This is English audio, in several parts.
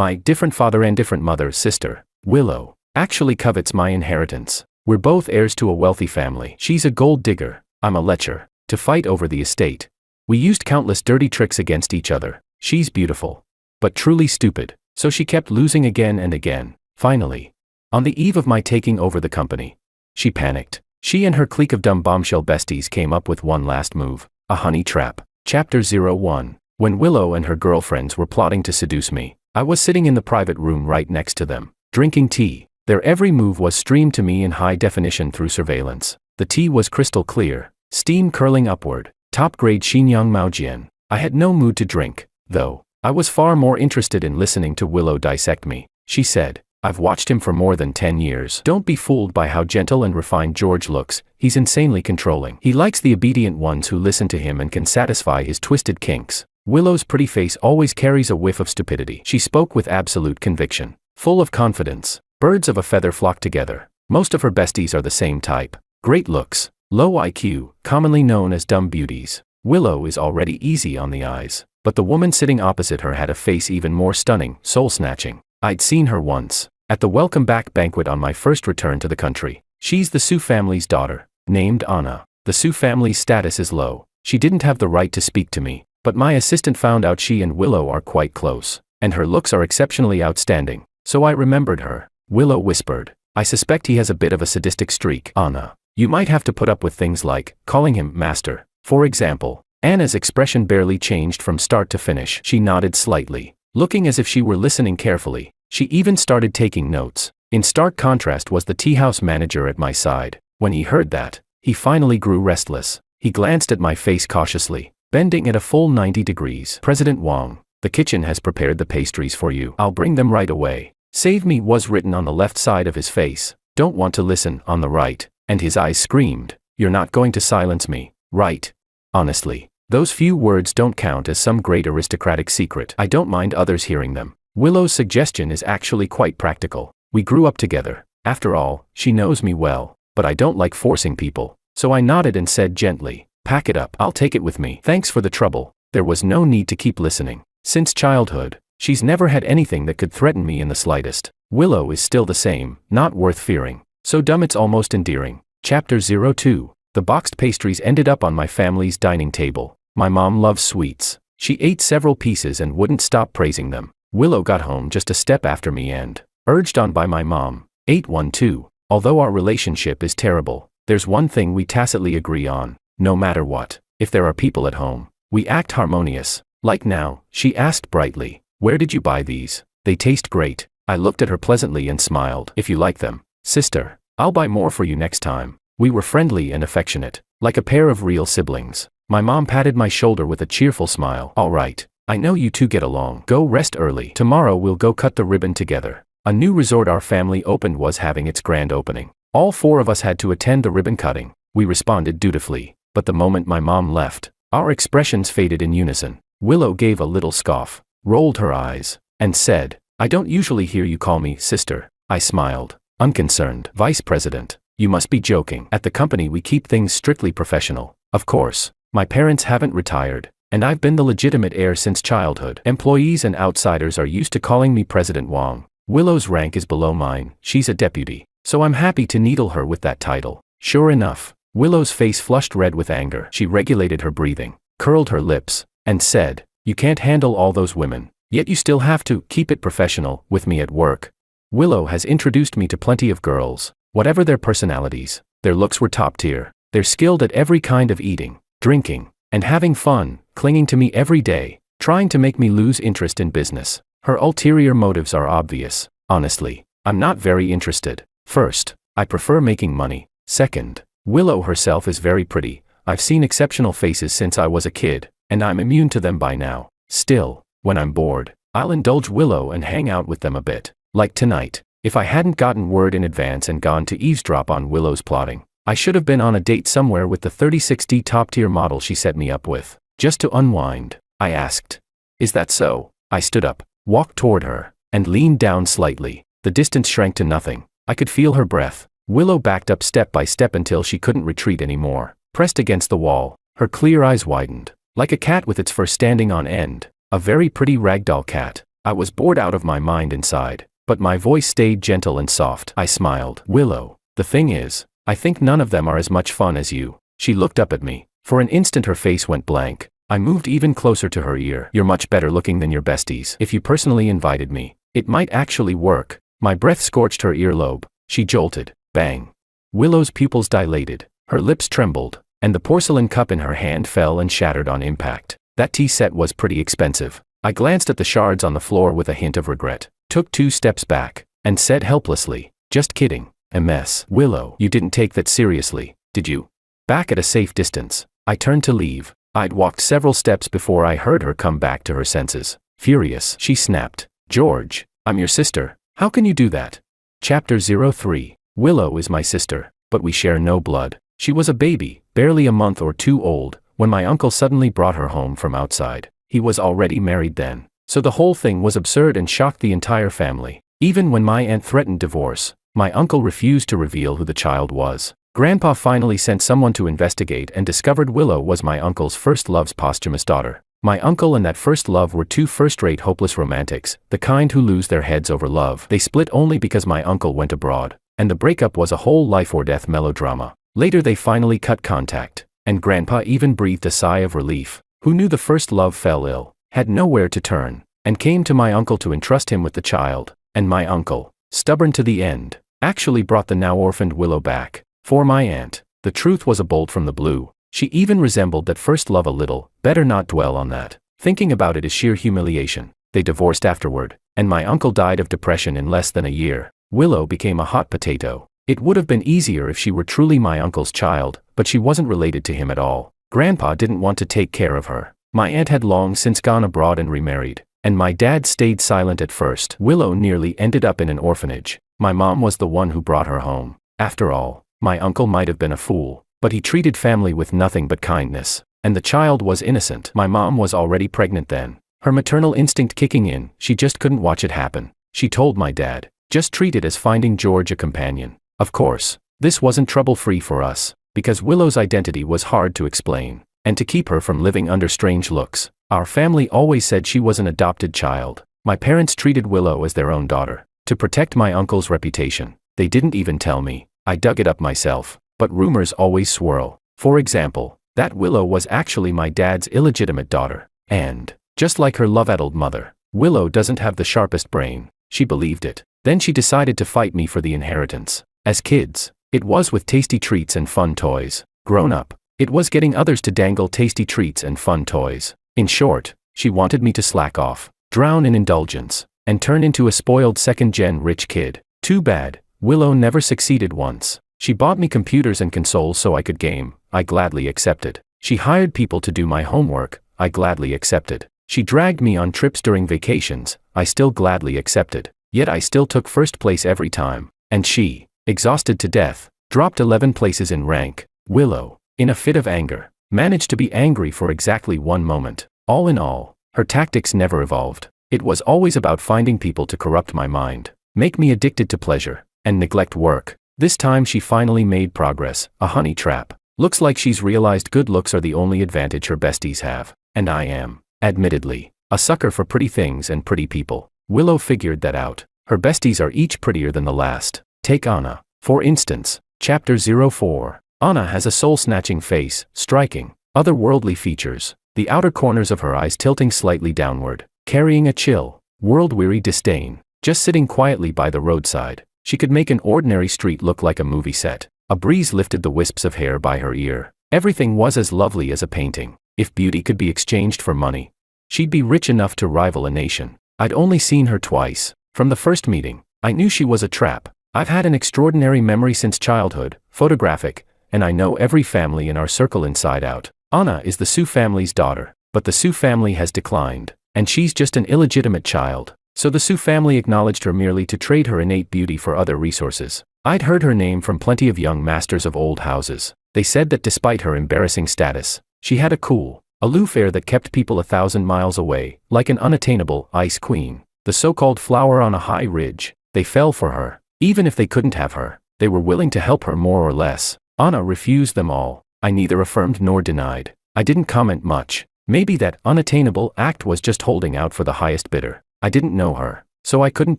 My different father and different mother sister, Willow, actually covets my inheritance. We're both heirs to a wealthy family. She's a gold digger, I'm a lecher, to fight over the estate. We used countless dirty tricks against each other. She's beautiful, but truly stupid, so she kept losing again and again. Finally, on the eve of my taking over the company, she panicked. She and her clique of dumb bombshell besties came up with one last move, a honey trap. Chapter 01. When Willow and her girlfriends were plotting to seduce me, I was sitting in the private room right next to them, drinking tea. Their every move was streamed to me in high definition through surveillance. The tea was crystal clear, steam curling upward, top-grade Xinjiang Maojian. I had no mood to drink, though. I was far more interested in listening to Willow dissect me. She said, I've watched him for more than 10 years. Don't be fooled by how gentle and refined George looks. He's insanely controlling. He likes the obedient ones who listen to him and can satisfy his twisted kinks. Willow's pretty face always carries a whiff of stupidity. She spoke with absolute conviction, full of confidence. Birds of a feather flock together. Most of her besties are the same type. Great looks, low IQ, commonly known as dumb beauties. Willow is already easy on the eyes, but the woman sitting opposite her had a face even more stunning, soul-snatching. I'd seen her once, at the welcome back banquet on my first return to the country. She's the Su family's daughter, named Anna. The Su family's status is low. She didn't have the right to speak to me, but my assistant found out she and Willow are quite close, and her looks are exceptionally outstanding, so I remembered her. Willow whispered, I suspect he has a bit of a sadistic streak, Anna. You might have to put up with things like calling him master, for example. Anna's expression barely changed from start to finish. She nodded slightly, looking as if she were listening carefully. She even started taking notes. In stark contrast was the teahouse manager at my side. When he heard that, he finally grew restless. He glanced at my face cautiously, bending at a full 90 degrees. President Wang, the kitchen has prepared the pastries for you. I'll bring them right away. Save me was written on the left side of his face. Don't want to listen on the right. And his eyes screamed, you're not going to silence me, right? Honestly, those few words don't count as some great aristocratic secret. I don't mind others hearing them. Willow's suggestion is actually quite practical. We grew up together. After all, she knows me well, but I don't like forcing people. So I nodded and said gently, pack it up. I'll take it with me. Thanks for the trouble. There was no need to keep listening. Since childhood, she's never had anything that could threaten me in the slightest. Willow is still the same, not worth fearing. So dumb it's almost endearing. Chapter 02. The boxed pastries ended up on my family's dining table. My mom loves sweets. She ate several pieces and wouldn't stop praising them. Willow got home just a step after me and, urged on by my mom, ate one too. Although our relationship is terrible, there's one thing we tacitly agree on. No matter what, if there are people at home, we act harmonious. Like now, she asked brightly, where did you buy these? They taste great. I looked at her pleasantly and smiled. If you like them, sister, I'll buy more for you next time. We were friendly and affectionate, like a pair of real siblings. My mom patted my shoulder with a cheerful smile. All right, I know you two get along. Go rest early. Tomorrow we'll go cut the ribbon together. A new resort our family opened was having its grand opening. All four of us had to attend the ribbon cutting. We responded dutifully, but the moment my mom left, our expressions faded in unison. Willow gave a little scoff, rolled her eyes, and said, I don't usually hear you call me sister. I smiled, unconcerned. Vice President, you must be joking. At the company we keep things strictly professional. Of course, my parents haven't retired, and I've been the legitimate heir since childhood. Employees and outsiders are used to calling me President Wang. Willow's rank is below mine. She's a deputy, so I'm happy to needle her with that title. Sure enough, Willow's face flushed red with anger. She regulated her breathing, curled her lips, and said, you can't handle all those women, yet you still have to keep it professional with me at work. Willow has introduced me to plenty of girls. Whatever their personalities, their looks were top tier. They're skilled at every kind of eating, drinking, and having fun, clinging to me every day, trying to make me lose interest in business. Her ulterior motives are obvious. Honestly, I'm not very interested. First, I prefer making money. Second, Willow herself is very pretty. I've seen exceptional faces since I was a kid, and I'm immune to them by now. Still, when I'm bored, I'll indulge Willow and hang out with them a bit. Like tonight. If I hadn't gotten word in advance and gone to eavesdrop on Willow's plotting, I should have been on a date somewhere with the 36D top-tier model she set me up with. Just to unwind, I asked. Is that so? I stood up, walked toward her, and leaned down slightly. The distance shrank to nothing. I could feel her breath. Willow backed up step by step until she couldn't retreat anymore. Pressed against the wall, her clear eyes widened, like a cat with its fur standing on end. A very pretty ragdoll cat. I was bored out of my mind inside, but my voice stayed gentle and soft. I smiled. Willow, the thing is, I think none of them are as much fun as you. She looked up at me. For an instant her face went blank. I moved even closer to her ear. You're much better looking than your besties. If you personally invited me, it might actually work. My breath scorched her earlobe. She jolted. Bang. Willow's pupils dilated. Her lips trembled, and the porcelain cup in her hand fell and shattered on impact. That tea set was pretty expensive. I glanced at the shards on the floor with a hint of regret, took 2 steps back, and said helplessly, just kidding, a mess. Willow, you didn't take that seriously, did you? Back at a safe distance, I turned to leave. I'd walked several steps before I heard her come back to her senses. Furious, she snapped, George, I'm your sister, how can you do that? Chapter 03. Willow is my sister, but we share no blood. She was a baby, barely a month or 2 old, when my uncle suddenly brought her home from outside. He was already married then, so the whole thing was absurd and shocked the entire family. Even when my aunt threatened divorce, my uncle refused to reveal who the child was. Grandpa finally sent someone to investigate and discovered Willow was my uncle's first love's posthumous daughter. My uncle and that first love were 2 first-rate hopeless romantics, the kind who lose their heads over love. They split only because my uncle went abroad, and the breakup was a whole life-or-death melodrama. Later they finally cut contact, and Grandpa even breathed a sigh of relief. Who knew the first love fell ill, had nowhere to turn, and came to my uncle to entrust him with the child, and my uncle, stubborn to the end, actually brought the now orphaned Willow back. For my aunt, the truth was a bolt from the blue. She even resembled that first love a little. Better not dwell on that. Thinking about it is sheer humiliation. They divorced afterward, and my uncle died of depression in less than a year. Willow became a hot potato. It would have been easier if she were truly my uncle's child, but she wasn't related to him at all. Grandpa didn't want to take care of her. My aunt had long since gone abroad and remarried, and my dad stayed silent at first. Willow nearly ended up in an orphanage. My mom was the one who brought her home. After all, my uncle might have been a fool, but he treated family with nothing but kindness, and the child was innocent. My mom was already pregnant then. Her maternal instinct kicking in, she just couldn't watch it happen. She told my dad, just treat it as finding George a companion. Of course, this wasn't trouble-free for us, because Willow's identity was hard to explain, and to keep her from living under strange looks, our family always said she was an adopted child. My parents treated Willow as their own daughter. To protect my uncle's reputation, they didn't even tell me. I dug it up myself, but rumors always swirl. For example, that Willow was actually my dad's illegitimate daughter, and, just like her love-addled mother, Willow doesn't have the sharpest brain. She believed it. Then she decided to fight me for the inheritance. As kids, it was with tasty treats and fun toys. Grown up, it was getting others to dangle tasty treats and fun toys. In short, she wanted me to slack off, drown in indulgence, and turn into a spoiled second-gen rich kid. Too bad, Willow never succeeded once. She bought me computers and consoles so I could game. I gladly accepted. She hired people to do my homework. I gladly accepted. She dragged me on trips during vacations. I still gladly accepted. Yet I still took first place every time. And she, exhausted to death, dropped 11 places in rank. Willow, in a fit of anger, managed to be angry for exactly 1 moment. All in all, her tactics never evolved. It was always about finding people to corrupt my mind, make me addicted to pleasure, and neglect work. This time she finally made progress, a honey trap. Looks like she's realized good looks are the only advantage her besties have. And I am, admittedly, a sucker for pretty things and pretty people. Willow figured that out. Her besties are each prettier than the last. Take Anna, for instance. Chapter 04. Anna has a soul-snatching face, striking, otherworldly features, the outer corners of her eyes tilting slightly downward, carrying a chill, world-weary disdain. Just sitting quietly by the roadside, she could make an ordinary street look like a movie set. A breeze lifted the wisps of hair by her ear. Everything was as lovely as a painting. If beauty could be exchanged for money, she'd be rich enough to rival a nation. I'd only seen her twice. From the first meeting, I knew she was a trap. I've had an extraordinary memory since childhood, photographic, and I know every family in our circle inside out. Anna is the Sue family's daughter, but the Sue family has declined, and she's just an illegitimate child. So the Sue family acknowledged her merely to trade her innate beauty for other resources. I'd heard her name from plenty of young masters of old houses. They said that despite her embarrassing status, she had a cool, aloof air that kept people 1,000 miles away, like an unattainable ice queen. The so-called flower on a high ridge. They fell for her. Even if they couldn't have her, they were willing to help her more or less. Anna refused them all. I neither affirmed nor denied. I didn't comment much. Maybe that unattainable act was just holding out for the highest bidder. I didn't know her, so I couldn't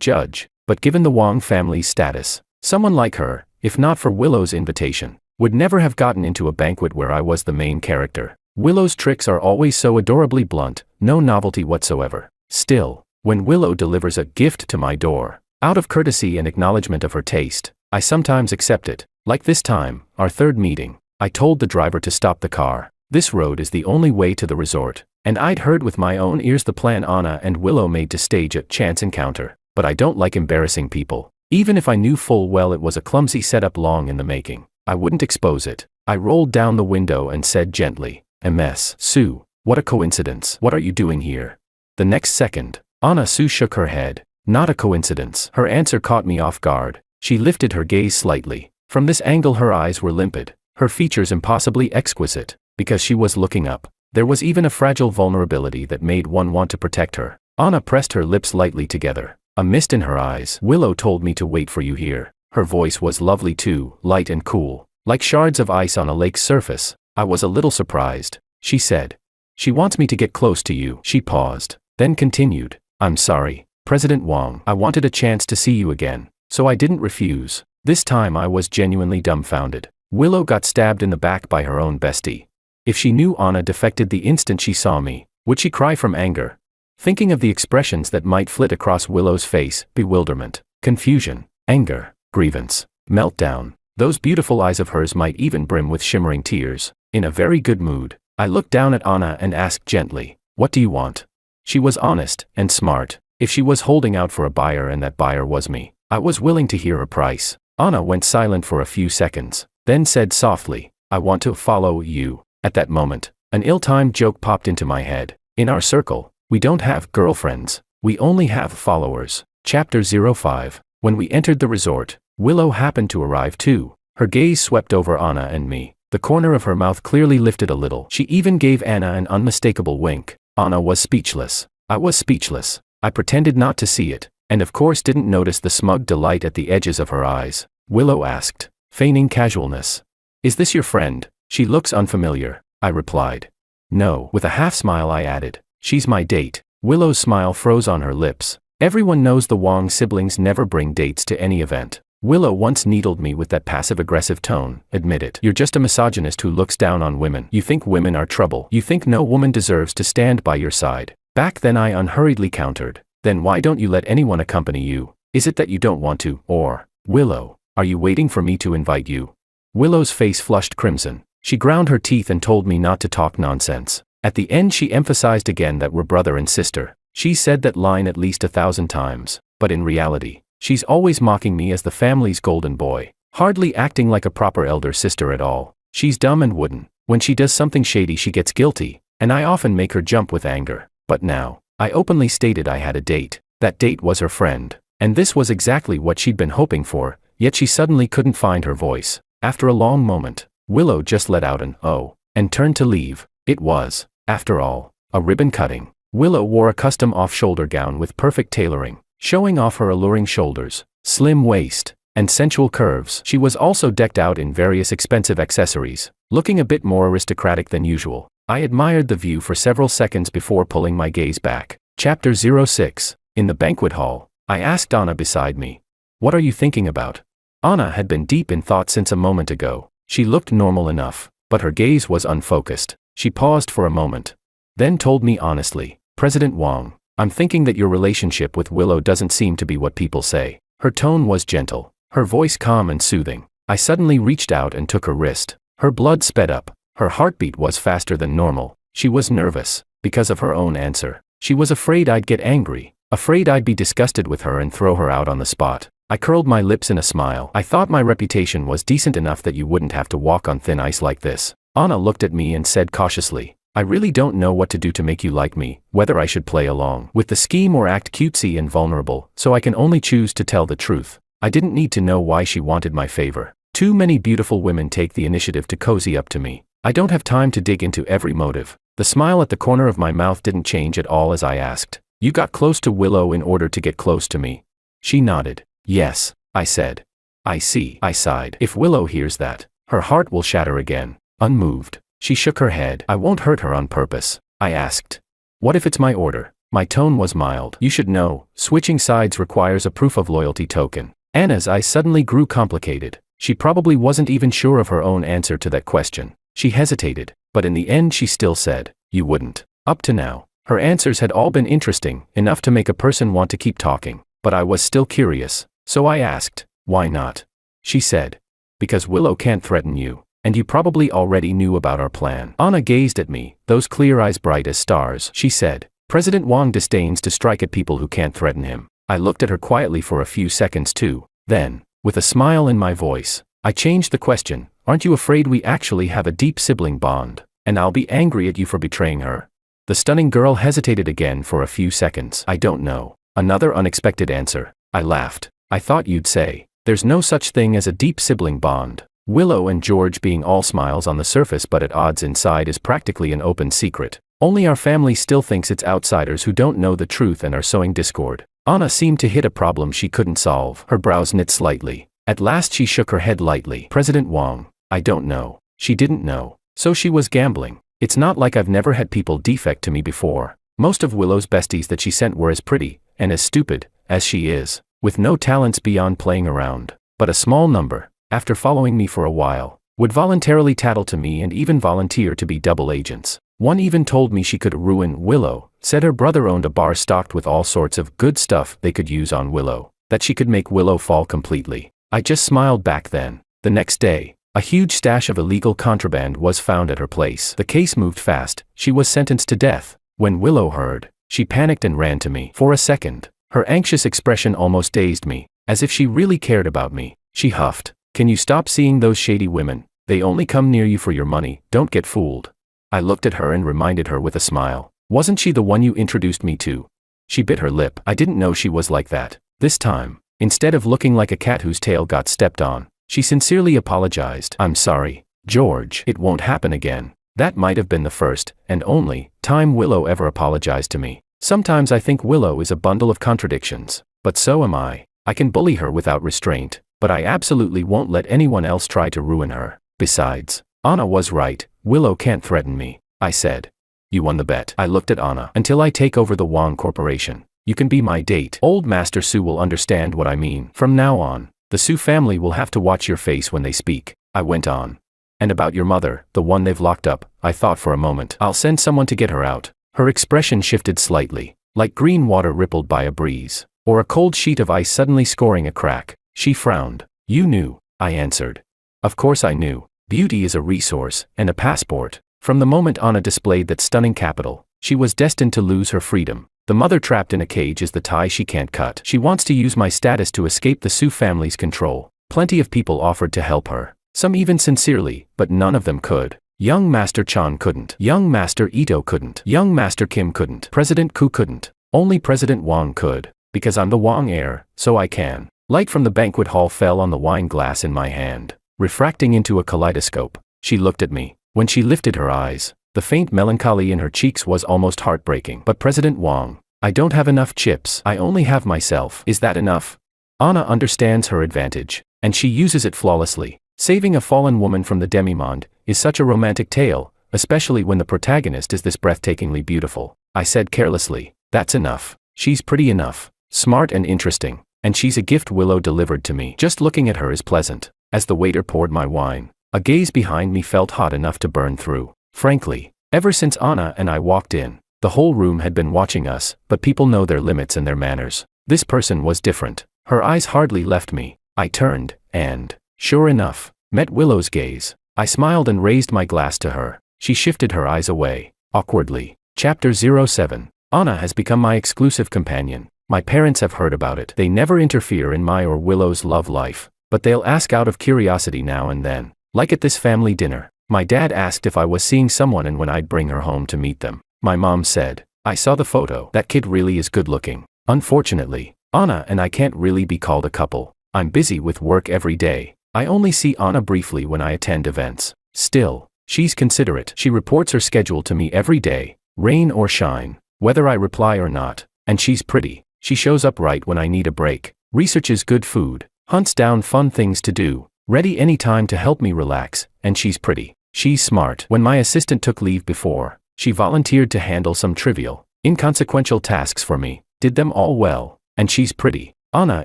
judge, but given the Wang family's status, someone like her, if not for Willow's invitation, would never have gotten into a banquet where I was the main character. Willow's tricks are always so adorably blunt, no novelty whatsoever. Still, when Willow delivers a gift to my door, out of courtesy and acknowledgement of her taste, I sometimes accept it. Like this time, our third meeting, I told the driver to stop the car. This road is the only way to the resort, and I'd heard with my own ears the plan Anna and Willow made to stage a chance encounter. But I don't like embarrassing people. Even if I knew full well it was a clumsy setup long in the making, I wouldn't expose it. I rolled down the window and said gently, "Ms. Sue, what a coincidence. What are you doing here?" The next second, Anna Sue shook her head. "Not a coincidence." Her answer caught me off guard. She lifted her gaze slightly. From this angle her eyes were limpid, her features impossibly exquisite, because she was looking up. There was even a fragile vulnerability that made one want to protect her. Anna pressed her lips lightly together, a mist in her eyes. "Willow told me to wait for you here." Her voice was lovely too, light and cool, like shards of ice on a lake's surface. I was a little surprised. She said, "She wants me to get close to you." She paused, then continued, "I'm sorry, President Wang. I wanted a chance to see you again, so I didn't refuse." This time I was genuinely dumbfounded. Willow got stabbed in the back by her own bestie. If she knew Anna defected the instant she saw me, would she cry from anger? Thinking of the expressions that might flit across Willow's face, bewilderment, confusion, anger, grievance, meltdown, those beautiful eyes of hers might even brim with shimmering tears. In a very good mood, I looked down at Anna and asked gently, "What do you want?" She was honest and smart. If she was holding out for a buyer and that buyer was me, I was willing to hear her price. Anna went silent for a few seconds, then said softly, "I want to follow you." At that moment, an ill-timed joke popped into my head. In our circle, we don't have girlfriends, we only have followers. Chapter 05. When we entered the resort, Willow happened to arrive too. Her gaze swept over Anna and me. The corner of her mouth clearly lifted a little. She even gave Anna an unmistakable wink. Anna was speechless. I was speechless. I pretended not to see it, and of course didn't notice the smug delight at the edges of her eyes. Willow asked, feigning casualness, "Is this your friend? She looks unfamiliar." I replied. "No." With a half smile I added, "She's my date." Willow's smile froze on her lips. Everyone knows the Wang siblings never bring dates to any event. Willow once needled me with that passive-aggressive tone. "Admit it. You're just a misogynist who looks down on women. You think women are trouble. You think no woman deserves to stand by your side." Back then I unhurriedly countered, "Then why don't you let anyone accompany you? Is it that you don't want to? Or, Willow, are you waiting for me to invite you?" Willow's face flushed crimson. She ground her teeth and told me not to talk nonsense. At the end she emphasized again that we're brother and sister. She said that line at least 1,000 times, but in reality, she's always mocking me as the family's golden boy, hardly acting like a proper elder sister at all. She's dumb and wooden. When she does something shady she gets guilty, and I often make her jump with anger. But now, I openly stated I had a date. That date was her friend, and this was exactly what she'd been hoping for, yet she suddenly couldn't find her voice. After a long moment, Willow just let out an "oh," and turned to leave. It was, after all, a ribbon cutting. Willow wore a custom off-shoulder gown with perfect tailoring, showing off her alluring shoulders, slim waist, and sensual curves. She was also decked out in various expensive accessories, looking a bit more aristocratic than usual. I admired the view for several seconds before pulling my gaze back. Chapter 06. In the banquet hall, I asked Anna beside me, "What are you thinking about?" Anna had been deep in thought since a moment ago. She looked normal enough, but her gaze was unfocused. She paused for a moment, then told me honestly, "President Wang, I'm thinking that your relationship with Willow doesn't seem to be what people say." Her tone was gentle, her voice calm and soothing. I suddenly reached out and took her wrist. Her blood sped up. Her heartbeat was faster than normal. She was nervous, because of her own answer. She was afraid I'd get angry, afraid I'd be disgusted with her and throw her out on the spot. I curled my lips in a smile. "I thought my reputation was decent enough that you wouldn't have to walk on thin ice like this." Anna looked at me and said cautiously, "I really don't know what to do to make you like me, whether I should play along with the scheme or act cutesy and vulnerable, so I can only choose to tell the truth." I didn't need to know why she wanted my favor. Too many beautiful women take the initiative to cozy up to me. I don't have time to dig into every motive. The smile at the corner of my mouth didn't change at all as I asked, "You got close to Willow in order to get close to me?" She nodded. "Yes," I said. "I see." I sighed. "If Willow hears that, her heart will shatter again." Unmoved, she shook her head. "I won't hurt her on purpose." I asked, "What if it's my order?" My tone was mild. You should know, switching sides requires a proof of loyalty token. Anna's eyes suddenly grew complicated. She probably wasn't even sure of her own answer to that question. She hesitated, but in the end she still said, "You wouldn't." Up to now, her answers had all been interesting, enough to make a person want to keep talking. But I was still curious, so I asked, "Why not?" She said, "Because Willow can't threaten you, and you probably already knew about our plan." Anna gazed at me, those clear eyes bright as stars. She said, "President Wang disdains to strike at people who can't threaten him." I looked at her quietly for a few seconds too. Then, with a smile in my voice, I changed the question. "Aren't you afraid we actually have a deep sibling bond, and I'll be angry at you for betraying her?" The stunning girl hesitated again for a few seconds. "I don't know." Another unexpected answer. I laughed. "I thought you'd say, there's no such thing as a deep sibling bond. Willow and George being all smiles on the surface but at odds inside is practically an open secret. Only our family still thinks it's outsiders who don't know the truth and are sowing discord." Anna seemed to hit a problem she couldn't solve. Her brows knit slightly. At last she shook her head lightly. "President Wang, I don't know." She didn't know. So she was gambling. "It's not like I've never had people defect to me before. Most of Willow's besties that she sent were as pretty, and as stupid, as she is, with no talents beyond playing around. But a small number, after following me for a while, would voluntarily tattle to me and even volunteer to be double agents. One even told me she could ruin Willow, said her brother owned a bar stocked with all sorts of good stuff they could use on Willow, that she could make Willow fall completely." I just smiled back then. The next day, a huge stash of illegal contraband was found at her place. The case moved fast. She was sentenced to death. When Willow heard, she panicked and ran to me. For a second, her anxious expression almost dazed me, as if she really cared about me. She huffed, "Can you stop seeing those shady women? They only come near you for your money, don't get fooled." I looked at her and reminded her with a smile. "Wasn't she the one you introduced me to?" She bit her lip. I didn't know she was like that. This time, instead of looking like a cat whose tail got stepped on, she sincerely apologized. "I'm sorry, George. It won't happen again." That might have been the first, and only, time Willow ever apologized to me. Sometimes I think Willow is a bundle of contradictions, but so am I. I can bully her without restraint, but I absolutely won't let anyone else try to ruin her. Besides, Anna was right. Willow can't threaten me, I said. "You won the bet." I looked at Anna. "Until I take over the Wang Corporation, you can be my date. Old Master Su will understand what I mean. From now on, the Su family will have to watch your face when they speak." I went on. "And about your mother, the one they've locked up," I thought for a moment. "I'll send someone to get her out." Her expression shifted slightly, like green water rippled by a breeze, or a cold sheet of ice suddenly scoring a crack. She frowned. "You knew," I answered. Of course I knew. Beauty is a resource, and a passport. From the moment Anna displayed that stunning capital, she was destined to lose her freedom. The mother trapped in a cage is the tie she can't cut. She wants to use my status to escape the Su family's control. Plenty of people offered to help her, some even sincerely, but none of them could. Young Master Chan couldn't. Young Master Ito couldn't. Young Master Kim couldn't. President Ku couldn't. Only President Wang could. Because I'm the Wang heir, so I can. Light from the banquet hall fell on the wine glass in my hand, refracting into a kaleidoscope. She looked at me. When she lifted her eyes, the faint melancholy in her cheeks was almost heartbreaking. "But President Wang, I don't have enough chips. I only have myself. Is that enough?" Anna understands her advantage, and she uses it flawlessly. Saving a fallen woman from the demimonde is such a romantic tale, especially when the protagonist is this breathtakingly beautiful. I said carelessly, "That's enough. She's pretty enough, smart and interesting, and she's a gift Willow delivered to me. Just looking at her is pleasant." As the waiter poured my wine, a gaze behind me felt hot enough to burn through. Frankly, ever since Anna and I walked in, the whole room had been watching us, but people know their limits and their manners. This person was different. Her eyes hardly left me. I turned, and, sure enough, met Willow's gaze. I smiled and raised my glass to her. She shifted her eyes away, awkwardly. Chapter 07. Anna has become my exclusive companion. My parents have heard about it. They never interfere in my or Willow's love life, but they'll ask out of curiosity now and then. Like at this family dinner, my dad asked if I was seeing someone and when I'd bring her home to meet them. My mom said, "I saw the photo. That kid really is good looking." Unfortunately, Anna and I can't really be called a couple. I'm busy with work every day. I only see Anna briefly when I attend events. Still, she's considerate. She reports her schedule to me every day, rain or shine, whether I reply or not. And she's pretty. She shows up right when I need a break, researches good food, hunts down fun things to do, ready anytime to help me relax, and she's pretty. She's smart. When my assistant took leave before, she volunteered to handle some trivial, inconsequential tasks for me, did them all well, and she's pretty. Anna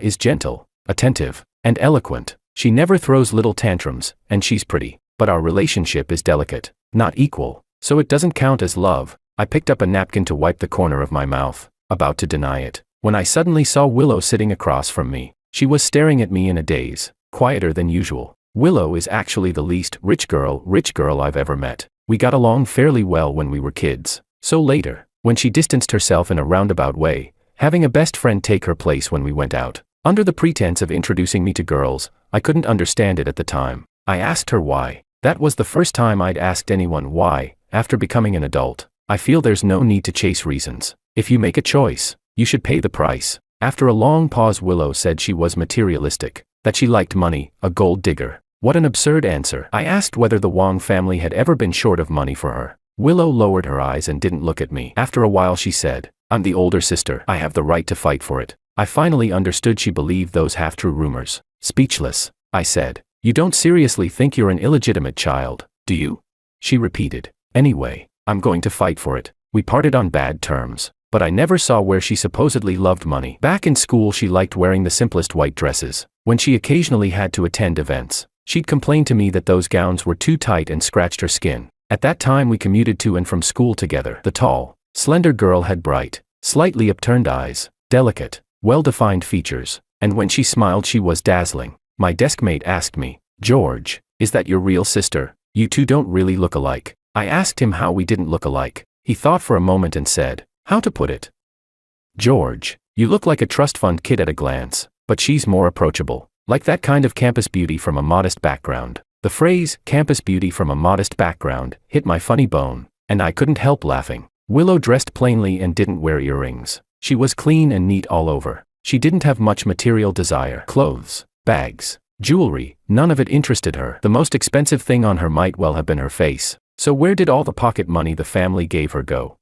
is gentle, attentive, and eloquent. She never throws little tantrums, and she's pretty. But our relationship is delicate, not equal, so it doesn't count as love. I picked up a napkin to wipe the corner of my mouth, about to deny it, when I suddenly saw Willow sitting across from me. She was staring at me in a daze, quieter than usual. Willow is actually the least rich girl I've ever met. We got along fairly well when we were kids. So later, when she distanced herself in a roundabout way, having a best friend take her place when we went out, under the pretense of introducing me to girls, I couldn't understand it at the time. I asked her why. That was the first time I'd asked anyone why, after becoming an adult. I feel there's no need to chase reasons. If you make a choice, you should pay the price. After a long pause, Willow said she was materialistic, that she liked money, a gold digger. What an absurd answer. I asked whether the Wong family had ever been short of money for her. Willow lowered her eyes and didn't look at me. After a while she said, "I'm the older sister. I have the right to fight for it." I finally understood she believed those half-true rumors. Speechless, I said, "You don't seriously think you're an illegitimate child, do you?" She repeated, "Anyway, I'm going to fight for it." We parted on bad terms, but I never saw where she supposedly loved money. Back in school she liked wearing the simplest white dresses. When she occasionally had to attend events, she'd complain to me that those gowns were too tight and scratched her skin. At that time we commuted to and from school together. The tall, slender girl had bright, slightly upturned eyes, delicate, well-defined features, and when she smiled she was dazzling. My deskmate asked me, "George, is that your real sister? You two don't really look alike." I asked him how we didn't look alike. He thought for a moment and said, "How to put it? George, you look like a trust fund kid at a glance, but she's more approachable, like that kind of campus beauty from a modest background." The phrase, campus beauty from a modest background, hit my funny bone, and I couldn't help laughing. Willow dressed plainly and didn't wear earrings. She was clean and neat all over. She didn't have much material desire. Clothes, bags, jewelry, none of it interested her. The most expensive thing on her might well have been her face. So where did all the pocket money the family gave her go?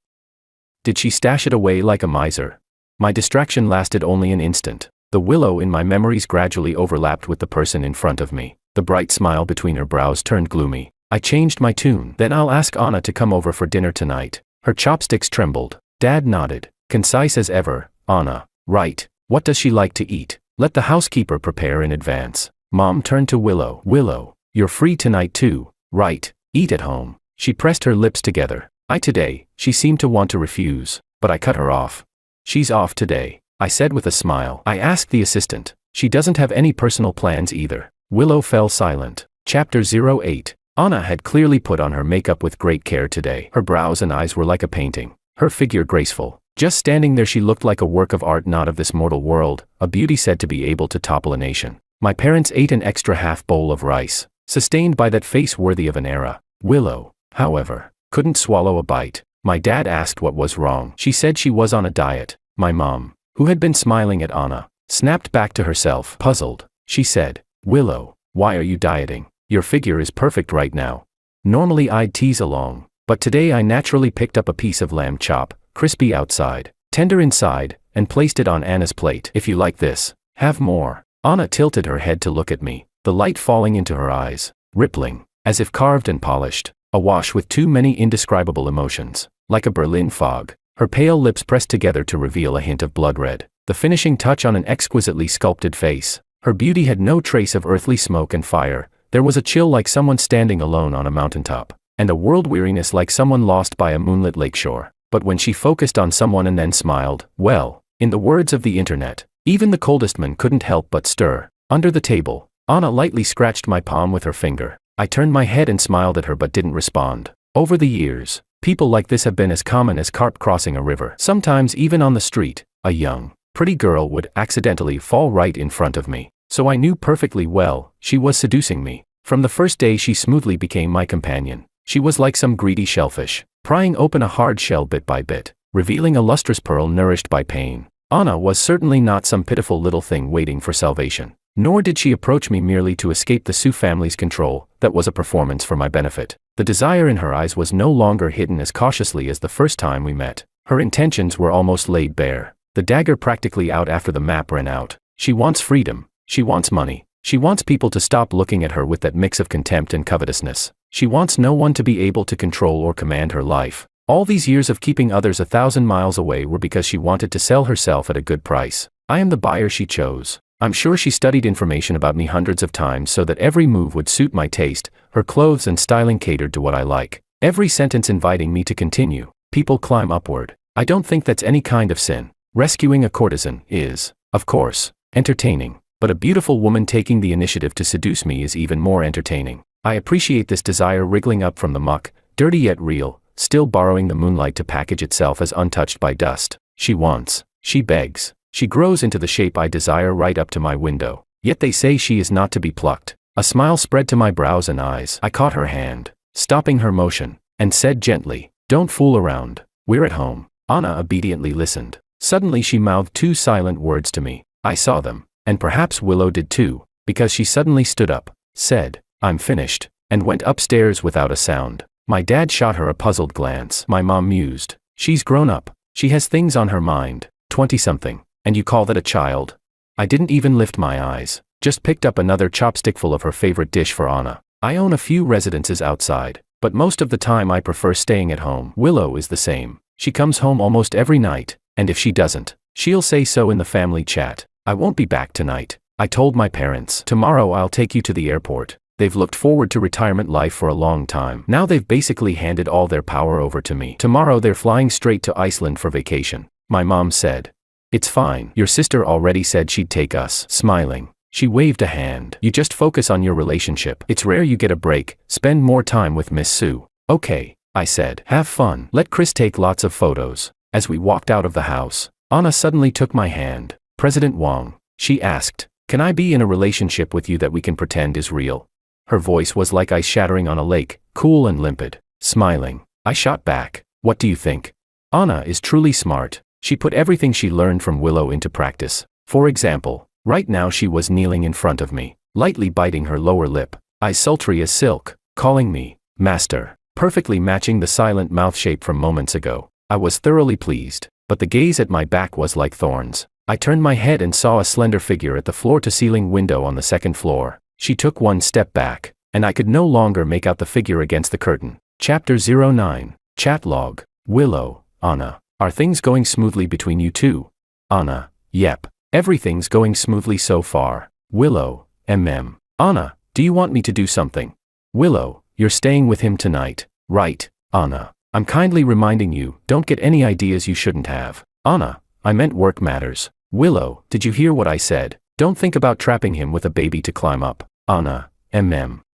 Did she stash it away like a miser? My distraction lasted only an instant. The Willow in my memories gradually overlapped with the person in front of me. The bright smile between her brows turned gloomy. I changed my tune. "Then I'll ask Anna to come over for dinner tonight." Her chopsticks trembled. Dad nodded, concise as ever. "Anna, right. What does she like to eat? Let the housekeeper prepare in advance." Mom turned to Willow. "Willow, you're free tonight too, right? Eat at home." She pressed her lips together. Today, she seemed to want to refuse, but I cut her off. "She's off today," I said with a smile. I asked the assistant. "She doesn't have any personal plans either." Willow fell silent. Chapter 08. Anna had clearly put on her makeup with great care today. Her brows and eyes were like a painting, her figure graceful. Just standing there she looked like a work of art not of this mortal world, a beauty said to be able to topple a nation. My parents ate an extra half bowl of rice, sustained by that face worthy of an era. Willow, however, couldn't swallow a bite. My dad asked what was wrong. She said she was on a diet. My mom, who had been smiling at Anna, snapped back to herself, puzzled. She said, "Willow, why are you dieting? Your figure is perfect right now." Normally I'd tease along, but today I naturally picked up a piece of lamb chop, crispy outside, tender inside, and placed it on Anna's plate. "If you like this, have more." Anna tilted her head to look at me, the light falling into her eyes, rippling, as if carved and polished, awash with too many indescribable emotions, like a Berlin fog. Her pale lips pressed together to reveal a hint of blood red, the finishing touch on an exquisitely sculpted face. Her beauty had no trace of earthly smoke and fire. There was a chill like someone standing alone on a mountaintop, and a world weariness like someone lost by a moonlit lakeshore. But when she focused on someone and then smiled, well, in the words of the internet, even the coldest man couldn't help but stir. Under the table, Anna lightly scratched my palm with her finger. I turned my head and smiled at her but didn't respond. Over the years, people like this have been as common as carp crossing a river. Sometimes even on the street, a young, pretty girl would accidentally fall right in front of me. So I knew perfectly well, she was seducing me. From the first day she smoothly became my companion. She was like some greedy shellfish, prying open a hard shell bit by bit, revealing a lustrous pearl nourished by pain. Anna was certainly not some pitiful little thing waiting for salvation. Nor did she approach me merely to escape the Sue family's control. That was a performance for my benefit. The desire in her eyes was no longer hidden as cautiously as the first time we met. Her intentions were almost laid bare, the dagger practically out after the map ran out. She wants freedom. She wants money. She wants people to stop looking at her with that mix of contempt and covetousness. She wants no one to be able to control or command her life. All these years of keeping others 1,000 miles away were because she wanted to sell herself at a good price. I am the buyer she chose. I'm sure she studied information about me hundreds of times so that every move would suit my taste, her clothes and styling catered to what I like. Every sentence inviting me to continue. People climb upward. I don't think that's any kind of sin. Rescuing a courtesan is, of course, entertaining. But a beautiful woman taking the initiative to seduce me is even more entertaining. I appreciate this desire wriggling up from the muck, dirty yet real, still borrowing the moonlight to package itself as untouched by dust. She wants. She begs. She grows into the shape I desire right up to my window. Yet they say she is not to be plucked. A smile spread to my brows and eyes. I caught her hand, stopping her motion, and said gently, "Don't fool around. We're at home." Anna obediently listened. Suddenly she mouthed 2 silent words to me. I saw them, and perhaps Willow did too, because she suddenly stood up, said, "I'm finished," and went upstairs without a sound. My dad shot her a puzzled glance. My mom mused, "She's grown up. She has things on her mind. 20-something. And you call that a child?" I didn't even lift my eyes, just picked up another chopstickful of her favorite dish for Anna. I own a few residences outside, but most of the time I prefer staying at home. Willow is the same. She comes home almost every night, and if she doesn't, she'll say so in the family chat. "I won't be back tonight. I told my parents. Tomorrow I'll take you to the airport." They've looked forward to retirement life for a long time. Now they've basically handed all their power over to me. Tomorrow they're flying straight to Iceland for vacation. My mom said, "It's fine. Your sister already said she'd take us." Smiling, she waved a hand. "You just focus on your relationship. It's rare you get a break. Spend more time with Miss Sue." "Okay," I said. "Have fun. Let Chris take lots of photos." As we walked out of the house, Anna suddenly took my hand. "President Wong," she asked, "can I be in a relationship with you that we can pretend is real?" Her voice was like ice shattering on a lake, cool and limpid. Smiling, I shot back, "What do you think?" Anna is truly smart. She put everything she learned from Willow into practice. For example, right now she was kneeling in front of me, lightly biting her lower lip, eyes sultry as silk, calling me master, perfectly matching the silent mouth shape from moments ago. I was thoroughly pleased, but the gaze at my back was like thorns. I turned my head and saw a slender figure at the floor-to-ceiling window on the second floor. She took one step back, and I could no longer make out the figure against the curtain. Chapter 09. Chat log. Willow, Anna. "Are things going smoothly between you two?" Anna. "Yep. Everything's going smoothly so far." Willow. Anna. "Do you want me to do something?" Willow. "You're staying with him tonight, right?" Anna. "I'm kindly reminding you, don't get any ideas you shouldn't have." Anna. "I meant work matters." Willow. "Did you hear what I said? Don't think about trapping him with a baby to climb up." Anna.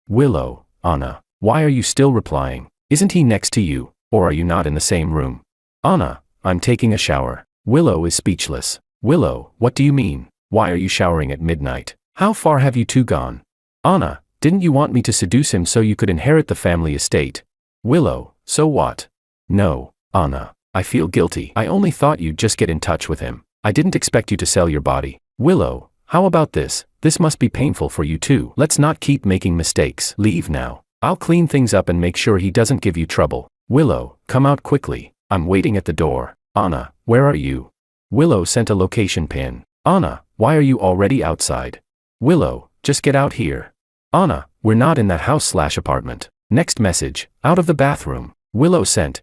Willow. Anna. "Why are you still replying? Isn't he next to you, or are you not in the same room?" Anna. "I'm taking a shower." Willow is speechless. Willow. "What do you mean? Why are you showering at midnight? How far have you two gone?" Anna. "Didn't you want me to seduce him so you could inherit the family estate?" Willow. "So what?" "No." Anna. "I feel guilty. I only thought you'd just get in touch with him. I didn't expect you to sell your body." Willow. "How about this? This must be painful for you too. Let's not keep making mistakes. Leave now. I'll clean things up and make sure he doesn't give you trouble." Willow. "Come out quickly. I'm waiting at the door." Anna. "Where are you?" Willow sent a location pin. Anna. "Why are you already outside?" Willow. "Just get out here." Anna. "We're not in that house/apartment. Next message. Out of the bathroom." Willow sent, !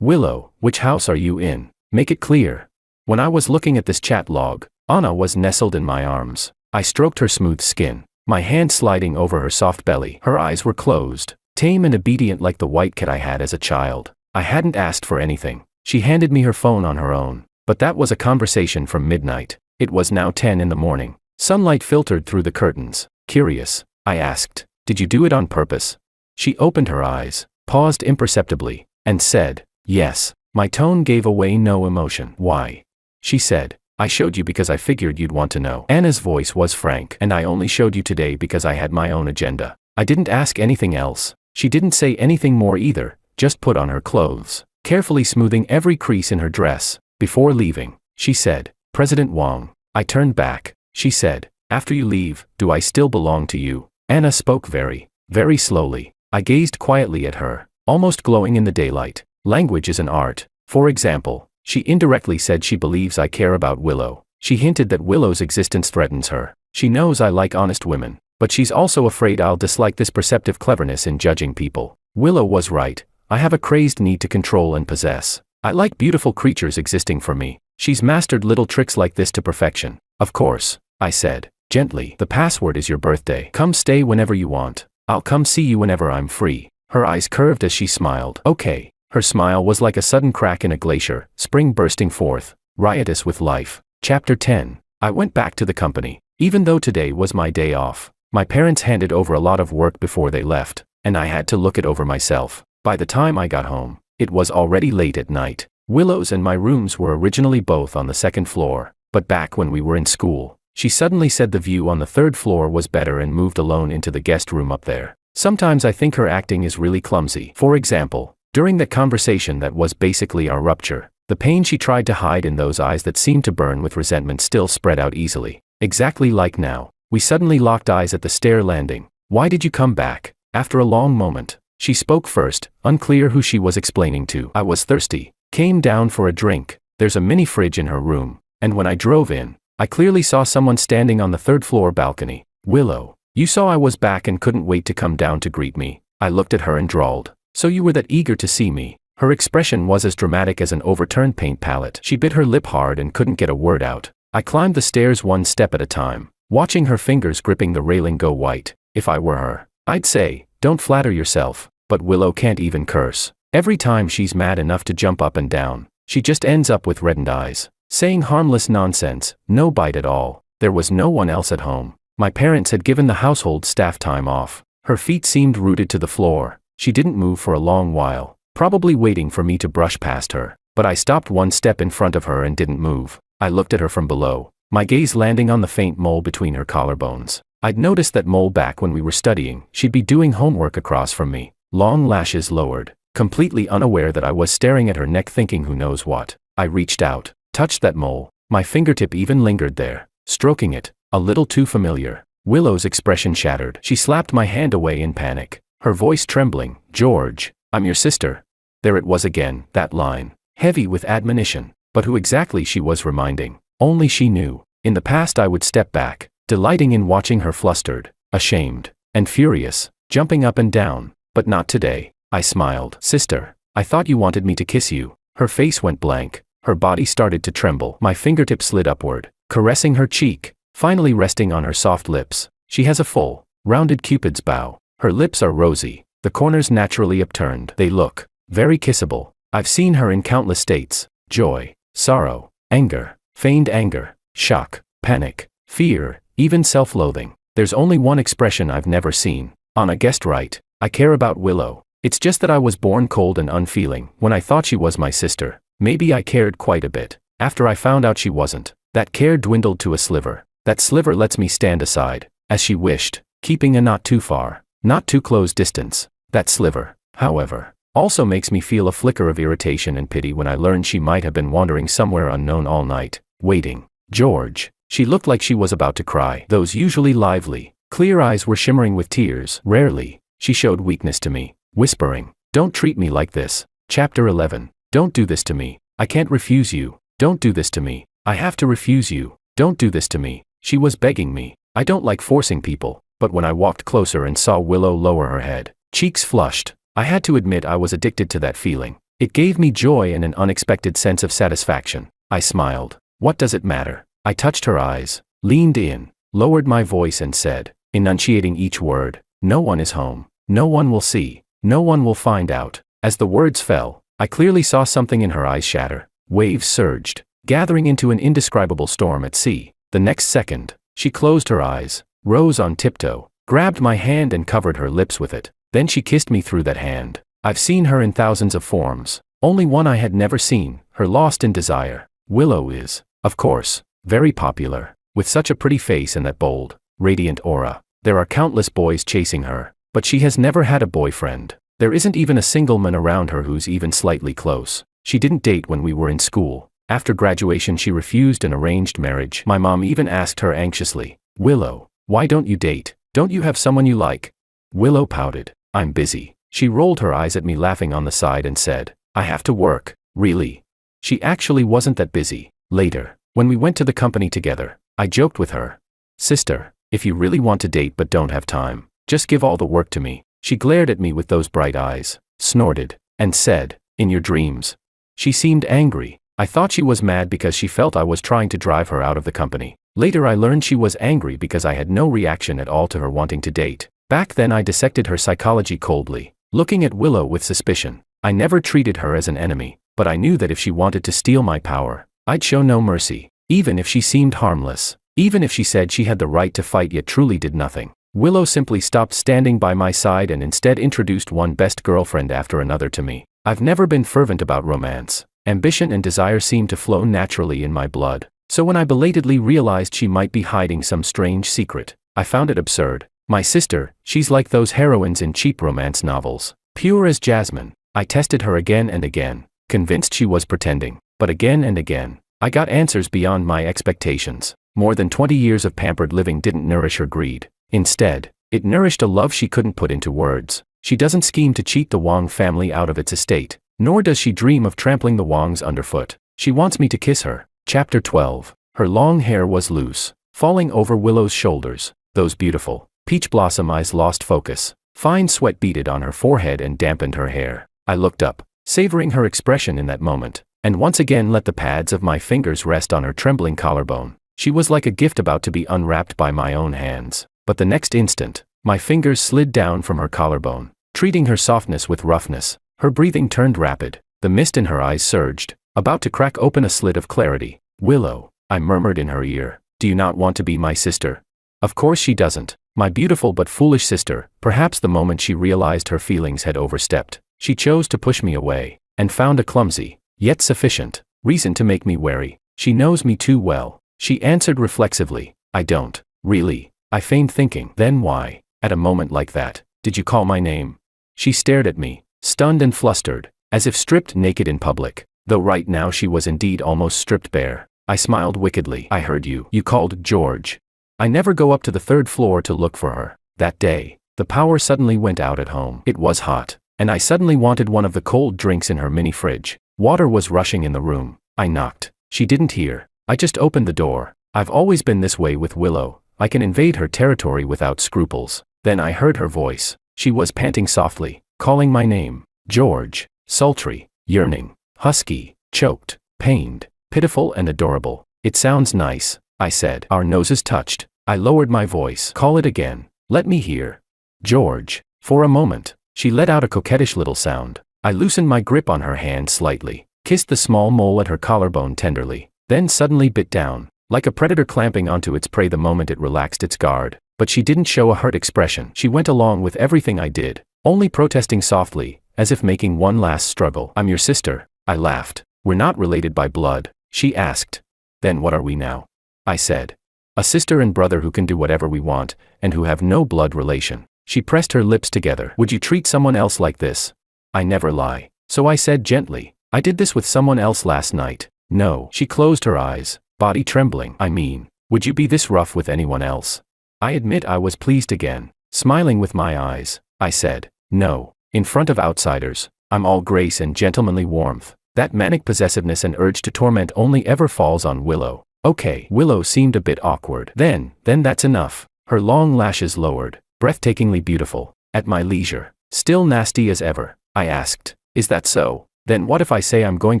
Willow. "Which house are you in? Make it clear." When I was looking at this chat log, Anna was nestled in my arms. I stroked her smooth skin, my hand sliding over her soft belly. Her eyes were closed, tame and obedient like the white cat I had as a child. I hadn't asked for anything. She handed me her phone on her own, but that was a conversation from midnight. It was now 10 in the morning. Sunlight filtered through the curtains. Curious, I asked, "Did you do it on purpose?" She opened her eyes, paused imperceptibly, and said, "Yes." My tone gave away no emotion. "Why?" She said, "I showed you because I figured you'd want to know." Anna's voice was frank. "And I only showed you today because I had my own agenda. I didn't ask anything else." She didn't say anything more either, just put on her clothes, carefully smoothing every crease in her dress. Before leaving, she said, "President Wong." I turned back. She said, "After you leave, do I still belong to you?" Anna spoke very, very slowly. I gazed quietly at her, almost glowing in the daylight. Language is an art. For example, she indirectly said she believes I care about Willow. She hinted that Willow's existence threatens her. She knows I like honest women, But she's also afraid I'll dislike this perceptive cleverness in judging people. Willow was right. I have a crazed need to control and possess. I like beautiful creatures existing for me. She's mastered little tricks like this to perfection. Of course, I said, gently. The password is your birthday. Come stay whenever you want. I'll come see you whenever I'm free. Her eyes curved as she smiled. Okay. Her smile was like a sudden crack in a glacier, spring bursting forth, riotous with life. Chapter 10. I went back to the company. Even though today was my day off, my parents handed over a lot of work before they left, and I had to look it over myself. By the time I got home, it was already late at night. Willow's and my rooms were originally both on the second floor, but back when we were in school, she suddenly said the view on the third floor was better and moved alone into the guest room up there. Sometimes I think her acting is really clumsy. For example, during that conversation that was basically our rupture, the pain she tried to hide in those eyes that seemed to burn with resentment still spread out easily. Exactly like now. We suddenly locked eyes at the stair landing. Why did you come back? After a long moment, she spoke first, unclear who she was explaining to. I was thirsty. Came down for a drink. There's a mini fridge in her room, and when I drove in, I clearly saw someone standing on the third floor balcony. Willow, you saw I was back and couldn't wait to come down to greet me. I looked at her and drawled. So you were that eager to see me? Her expression was as dramatic as an overturned paint palette. She bit her lip hard and couldn't get a word out. I climbed the stairs one step at a time, watching her fingers gripping the railing go white. If I were her, I'd say, don't flatter yourself, but Willow can't even curse. Every time she's mad enough to jump up and down, she just ends up with reddened eyes, saying harmless nonsense, no bite at all. There was no one else at home. My parents had given the household staff time off. Her feet seemed rooted to the floor. She didn't move for a long while, probably waiting for me to brush past her, but I stopped one step in front of her and didn't move. I looked at her from below, my gaze landing on the faint mole between her collarbones. I'd noticed that mole back when we were studying. She'd be doing homework across from me, long lashes lowered, completely unaware that I was staring at her neck thinking who knows what. I reached out, touched that mole, my fingertip even lingered there, stroking it, a little too familiar. Willow's expression shattered. She slapped my hand away in panic, her voice trembling. George, I'm your sister. There it was again, that line, heavy with admonition. But who exactly she was reminding, only she knew. In the past I would step back, delighting in watching her flustered, ashamed, and furious, jumping up and down, but not today. I smiled. Sister, I thought you wanted me to kiss you. Her face went blank, her body started to tremble. My fingertip slid upward, caressing her cheek, finally resting on her soft lips. She has a full, rounded Cupid's bow. Her lips are rosy, the corners naturally upturned. They look very kissable. I've seen her in countless states: joy, sorrow, anger, feigned anger, shock, panic, fear, even self-loathing. There's only one expression I've never seen. On a guest right. I care about Willow. It's just that I was born cold and unfeeling when I thought she was my sister. Maybe I cared quite a bit. After I found out she wasn't, that care dwindled to a sliver. That sliver lets me stand aside, as she wished, keeping a not too far, not too close distance. That sliver, however, also makes me feel a flicker of irritation and pity when I learn she might have been wandering somewhere unknown all night, waiting. George. She looked like she was about to cry. Those usually lively, clear eyes were shimmering with tears. Rarely, she showed weakness to me, whispering, don't treat me like this. Chapter 11. Don't do this to me. I can't refuse you. Don't do this to me. I have to refuse you. Don't do this to me. She was begging me. I don't like forcing people, but when I walked closer and saw Willow lower her head, cheeks flushed, I had to admit I was addicted to that feeling. It gave me joy and an unexpected sense of satisfaction. I smiled. What does it matter? I touched her eyes, leaned in, lowered my voice and said, enunciating each word, no one is home. No one will see. No one will find out. As the words fell, I clearly saw something in her eyes shatter. Waves surged, gathering into an indescribable storm at sea. The next second, she closed her eyes, rose on tiptoe, grabbed my hand and covered her lips with it. Then she kissed me through that hand. I've seen her in thousands of forms. Only one I had never seen, her lost in desire. Willow is, of course, very popular. With such a pretty face and that bold, radiant aura, there are countless boys chasing her. But she has never had a boyfriend. There isn't even a single man around her who's even slightly close. She didn't date when we were in school. After graduation she refused an arranged marriage. My mom even asked her anxiously, Willow, why don't you date? Don't you have someone you like? Willow pouted. I'm busy. She rolled her eyes at me laughing on the side and said, I have to work. Really? She actually wasn't that busy. Later, when we went to the company together, I joked with her. Sister, If you really want to date but don't have time, just give all the work to me. She glared at me with those bright eyes, snorted, and said, in your dreams. She seemed angry. I thought she was mad because she felt I was trying to drive her out of the company. Later I learned she was angry because I had no reaction at all to her wanting to date. Back then I dissected her psychology coldly, looking at Willow with suspicion. I never treated her as an enemy, but I knew that if she wanted to steal my power, I'd show no mercy, even if she seemed harmless, even if she said she had the right to fight yet truly did nothing. Willow simply stopped standing by my side and instead introduced one best girlfriend after another to me. I've never been fervent about romance. Ambition and desire seemed to flow naturally in my blood. So when I belatedly realized she might be hiding some strange secret, I found it absurd. My sister, she's like those heroines in cheap romance novels, pure as jasmine. I tested her again and again, convinced she was pretending, but again and again, I got answers beyond my expectations. More than 20 years of pampered living didn't nourish her greed. Instead, it nourished a love she couldn't put into words. She doesn't scheme to cheat the Wang family out of its estate, nor does she dream of trampling the Wangs underfoot. She wants me to kiss her. Chapter 12. Her long hair was loose, falling over Willow's shoulders. Those beautiful, peach blossom eyes lost focus. Fine sweat beaded on her forehead and dampened her hair. I looked up, savoring her expression in that moment, and once again let the pads of my fingers rest on her trembling collarbone. She was like a gift about to be unwrapped by my own hands. But the next instant, my fingers slid down from her collarbone, treating her softness with roughness. Her breathing turned rapid, the mist in her eyes surged, about to crack open a slit of clarity. Willow, I murmured in her ear, do you not want to be my sister? Of course she doesn't. My beautiful but foolish sister. Perhaps the moment she realized her feelings had overstepped, she chose to push me away, and found a clumsy, yet sufficient, reason to make me wary. She knows me too well, she answered reflexively. I don't, really. I feigned thinking. Then why, at a moment like that, did you call my name? She stared at me, stunned and flustered, as if stripped naked in public, though right now she was indeed almost stripped bare. I smiled wickedly. I heard you. You called George. I never go up to the third floor to look for her. That day, the power suddenly went out at home. It was hot, and I suddenly wanted one of the cold drinks in her mini fridge. Water was rushing in the room. I knocked. She didn't hear. I just opened the door. I've always been this way with Willow. I can invade her territory without scruples. Then I heard her voice. She was panting softly, calling my name. George. Sultry, yearning, husky, choked, pained, pitiful and adorable. It sounds nice, I said. Our noses touched. I lowered my voice. Call it again. Let me hear. George. For a moment, she let out a coquettish little sound. I loosened my grip on her hand slightly, kissed the small mole at her collarbone tenderly, then suddenly bit down, like a predator clamping onto its prey the moment it relaxed its guard. But she didn't show a hurt expression. She went along with everything I did, only protesting softly, as if making one last struggle. I'm your sister, I laughed. We're not related by blood, she asked. Then what are we now? I said. A sister and brother who can do whatever we want, and who have no blood relation. She pressed her lips together. Would you treat someone else like this? I never lie. So I said gently, I did this with someone else last night. No. She closed her eyes, body trembling. I mean, would you be this rough with anyone else? I admit I was pleased again, smiling with my eyes. I said, no. In front of outsiders, I'm all grace and gentlemanly warmth. That manic possessiveness and urge to torment only ever falls on Willow. Okay. Willow seemed a bit awkward. Then that's enough. Her long lashes lowered, breathtakingly beautiful. At my leisure. Still nasty as ever, I asked. Is that so? Then what if I say I'm going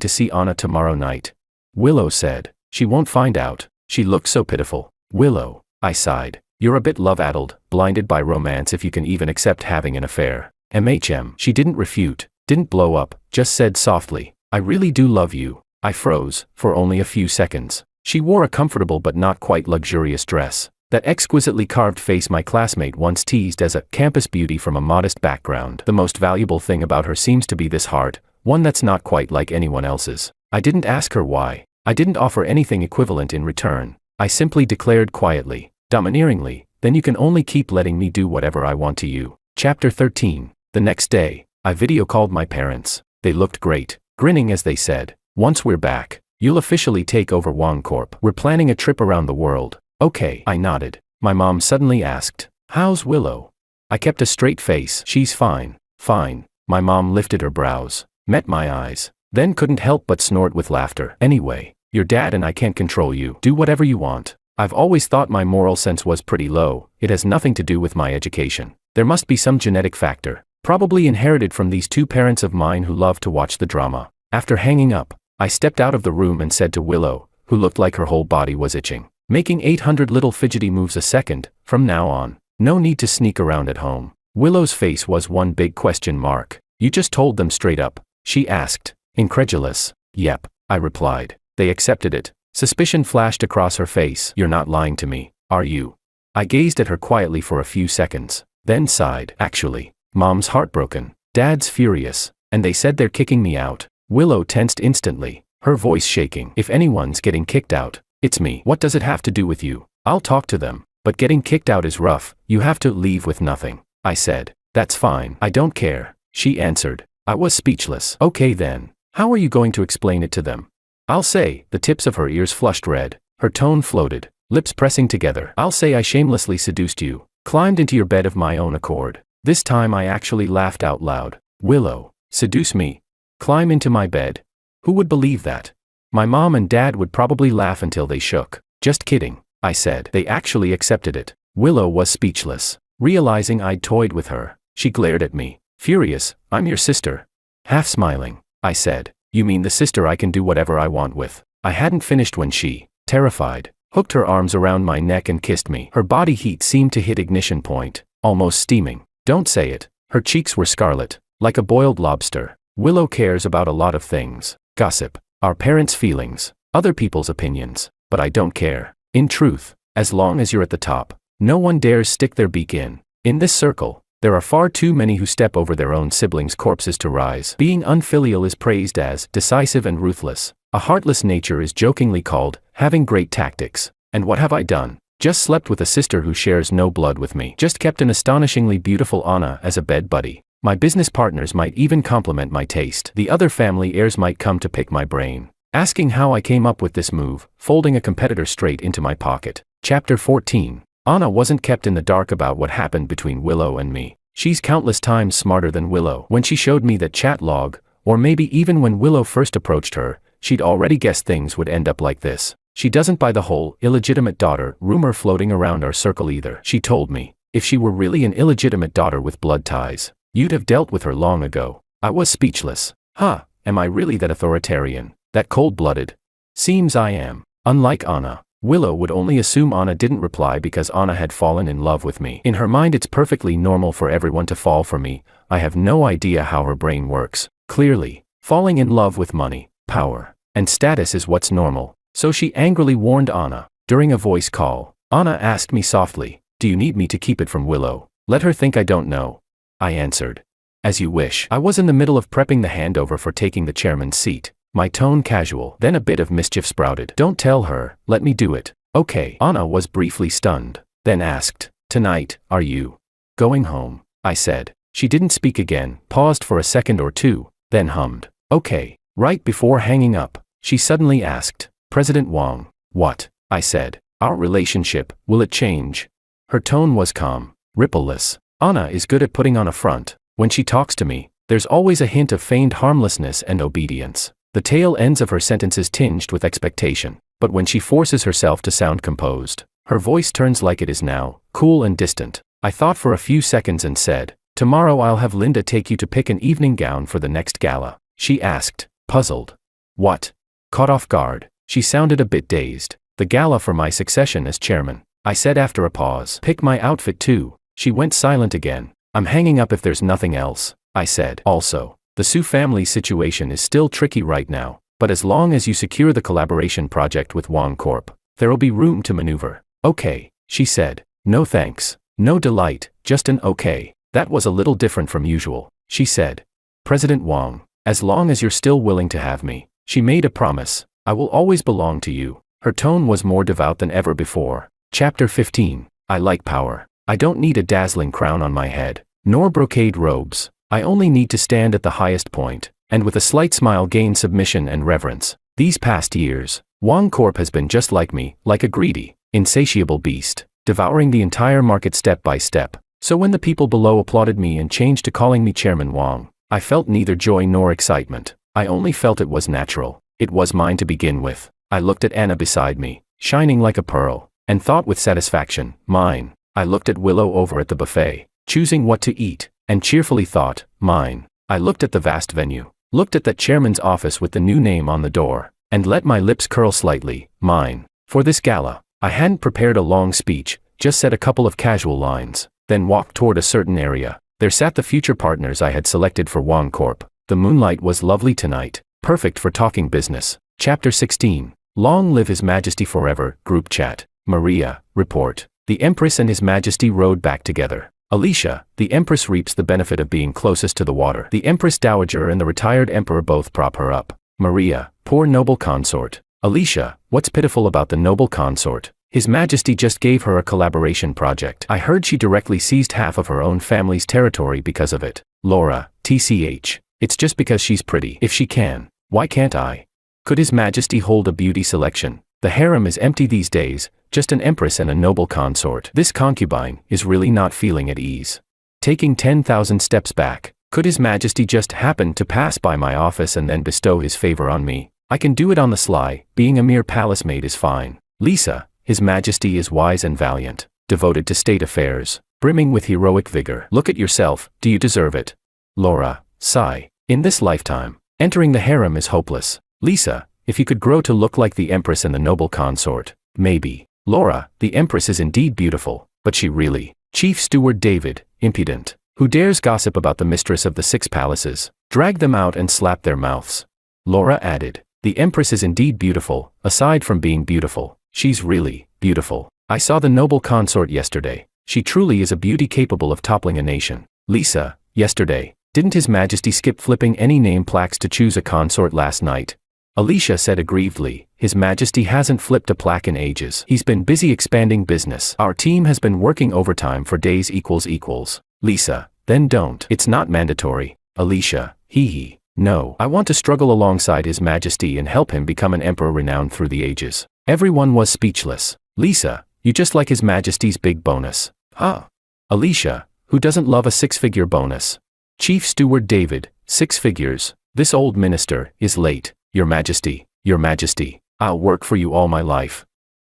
to see Anna tomorrow night? Willow said. She won't find out. She looked so pitiful. Willow, I sighed. You're a bit love-addled, blinded by romance if you can even accept having an affair. She didn't refute, didn't blow up, just said softly, I really do love you. I froze, for only a few seconds. She wore a comfortable but not quite luxurious dress. That exquisitely carved face my classmate once teased as a campus beauty from a modest background. The most valuable thing about her seems to be this heart, one that's not quite like anyone else's. I didn't ask her why. I didn't offer anything equivalent in return. I simply declared quietly, domineeringly, then you can only keep letting me do whatever I want to you. Chapter 13. The next day, I video called my parents. They looked great, grinning as they said, once we're back, you'll officially take over Wang Corp. We're planning a trip around the world. Okay, I nodded. My mom suddenly asked, how's Willow? I kept a straight face. She's fine. Fine. My mom lifted her brows, met my eyes, then couldn't help but snort with laughter. Anyway, your dad and I can't control you. Do whatever you want. I've always thought my moral sense was pretty low. It has nothing to do with my education. There must be some genetic factor, probably inherited from these two parents of mine who love to watch the drama. After hanging up, I stepped out of the room and said to Willow, who looked like her whole body was itching, making 800 little fidgety moves a second, from now on, no need to sneak around at home. Willow's face was one big question mark. You just told them straight up? She asked, incredulous. Yep, I replied. They accepted it. Suspicion flashed across her face. You're not lying to me, are you? I gazed at her quietly for a few seconds, then sighed. Actually, Mom's heartbroken, Dad's furious, and they said they're kicking me out. Willow tensed instantly, her voice shaking. If anyone's getting kicked out, it's me. What does it have to do with you? I'll talk to them, but getting kicked out is rough. You have to leave with nothing. I said. That's fine. I don't care, she answered. I was speechless. Okay then, how are you going to explain it to them? I'll say. The tips of her ears flushed red, her tone floated, lips pressing together. I'll say I shamelessly seduced you, climbed into your bed of my own accord. This time I actually laughed out loud. Willow, seduce me? Climb into my bed? Who would believe that? My mom and dad would probably laugh until they shook. Just kidding, I said. They actually accepted it. Willow was speechless. Realizing I'd toyed with her, she glared at me, furious. I'm your sister. Half smiling, I said. You mean the sister I can do whatever I want with? I hadn't finished when she, terrified, hooked her arms around my neck and kissed me. Her body heat seemed to hit ignition point, almost steaming. Don't say it. Her cheeks were scarlet, like a boiled lobster. Willow cares about a lot of things. Gossip, our parents' feelings, other people's opinions, but I don't care. In truth, as long as you're at the top, no one dares stick their beak in. In this circle, there are far too many who step over their own siblings' corpses to rise. Being unfilial is praised as decisive and ruthless. A heartless nature is jokingly called having great tactics. And what have I done? Just slept with a sister who shares no blood with me. Just kept an astonishingly beautiful Anna as a bed buddy. My business partners might even compliment my taste. The other family heirs might come to pick my brain, asking how I came up with this move, folding a competitor straight into my pocket. Chapter 14. Anna wasn't kept in the dark about what happened between Willow and me. She's countless times smarter than Willow. When she showed me that chat log, or maybe even when Willow first approached her, she'd already guessed things would end up like this. She doesn't buy the whole illegitimate daughter rumor floating around our circle either. She told me, if she were really an illegitimate daughter with blood ties, you'd have dealt with her long ago. I was speechless. Huh, am I really that authoritarian, that cold-blooded? Seems I am. Unlike Anna, Willow would only assume Anna didn't reply because Anna had fallen in love with me. In her mind it's perfectly normal for everyone to fall for me. I have no idea how her brain works. Clearly, falling in love with money, power, and status is what's normal. So she angrily warned Anna. During a voice call, Anna asked me softly, do you need me to keep it from Willow? Let her think I don't know. I answered. As you wish. I was in the middle of prepping the handover for taking the chairman's seat, my tone casual. Then a bit of mischief sprouted. Don't tell her, let me do it. Okay. Anna was briefly stunned, then asked, tonight, are you going home? I said. She didn't speak again, paused for a second or two, then hummed. Okay. Right before hanging up, she suddenly asked, President Wang. What? I said. Our relationship, will it change? Her tone was calm, rippleless. Anna is good at putting on a front. When she talks to me, there's always a hint of feigned harmlessness and obedience. The tail ends of her sentences tinged with expectation. But when she forces herself to sound composed, her voice turns like it is now, cool and distant. I thought for a few seconds and said, tomorrow I'll have Linda take you to pick an evening gown for the next gala. She asked, puzzled. What? Caught off guard, she sounded a bit dazed. The gala for my succession as chairman. I said after a pause. Pick my outfit too. She went silent again. I'm hanging up if there's nothing else, I said. Also, the Sue family situation is still tricky right now, but as long as you secure the collaboration project with Wang Corp, there'll be room to maneuver. Okay, she said. No thanks. No delight, just an okay. That was a little different from usual, she said. President Wang, as long as you're still willing to have me, she made a promise, I will always belong to you. Her tone was more devout than ever before. Chapter 15. I like power. I don't need a dazzling crown on my head, nor brocade robes. I only need to stand at the highest point, and with a slight smile gain submission and reverence. These past years, Wang Corp has been just like me, like a greedy, insatiable beast, devouring the entire market step by step. So when the people below applauded me and changed to calling me Chairman Wang, I felt neither joy nor excitement. I only felt it was natural. It was mine to begin with. I looked at Anna beside me, shining like a pearl, and thought with satisfaction, mine. I looked at Willow over at the buffet, choosing what to eat, and cheerfully thought, mine. I looked at the vast venue, looked at that chairman's office with the new name on the door, and let my lips curl slightly, mine. For this gala, I hadn't prepared a long speech, just said a couple of casual lines, then walked toward a certain area. There sat the future partners I had selected for Juan Corp. The moonlight was lovely tonight, perfect for talking business. Chapter 16. Long live His Majesty forever. Group chat. Maria, report. The Empress and His Majesty rode back together. Alicia, the Empress reaps the benefit of being closest to the water. The Empress Dowager and the retired Emperor both prop her up. Maria, poor noble consort. Alicia, what's pitiful about the noble consort? His Majesty just gave her a collaboration project. I heard she directly seized half of her own family's territory because of it. Laura, TCH. It's just because she's pretty. If she can, why can't I? Could His Majesty hold a beauty selection? The harem is empty these days, just an empress and a noble consort. This concubine is really not feeling at ease. Taking 10,000 steps back, could His Majesty just happen to pass by my office and then bestow his favor on me? I can do it on the sly, being a mere palace maid is fine. Lisa, His Majesty is wise and valiant, devoted to state affairs, brimming with heroic vigor. Look at yourself, do you deserve it? Laura, sigh. In this lifetime, entering the harem is hopeless. Lisa, if you could grow to look like the Empress and the noble consort, maybe. Laura, the Empress is indeed beautiful, but she really. Chief Steward David, impudent. Who dares gossip about the mistress of the 6 palaces? Drag them out and slap their mouths. Laura added, the Empress is indeed beautiful, aside from being beautiful. She's really beautiful. I saw the noble consort yesterday. She truly is a beauty capable of toppling a nation. Lisa, yesterday, didn't His Majesty skip flipping any name plaques to choose a consort last night? Alicia said aggrievedly, His Majesty hasn't flipped a plaque in ages. He's been busy expanding business. Our team has been working overtime for days equals. Lisa, then don't. It's not mandatory. Alicia, hee hee. No, I want to struggle alongside His Majesty and help him become an emperor renowned through the ages. Everyone was speechless. Lisa, you just like His Majesty's big bonus. Huh? Alicia, who doesn't love a 6-figure bonus? Chief Steward David, 6 figures. This old minister is late. Your Majesty, I'll work for you all my life.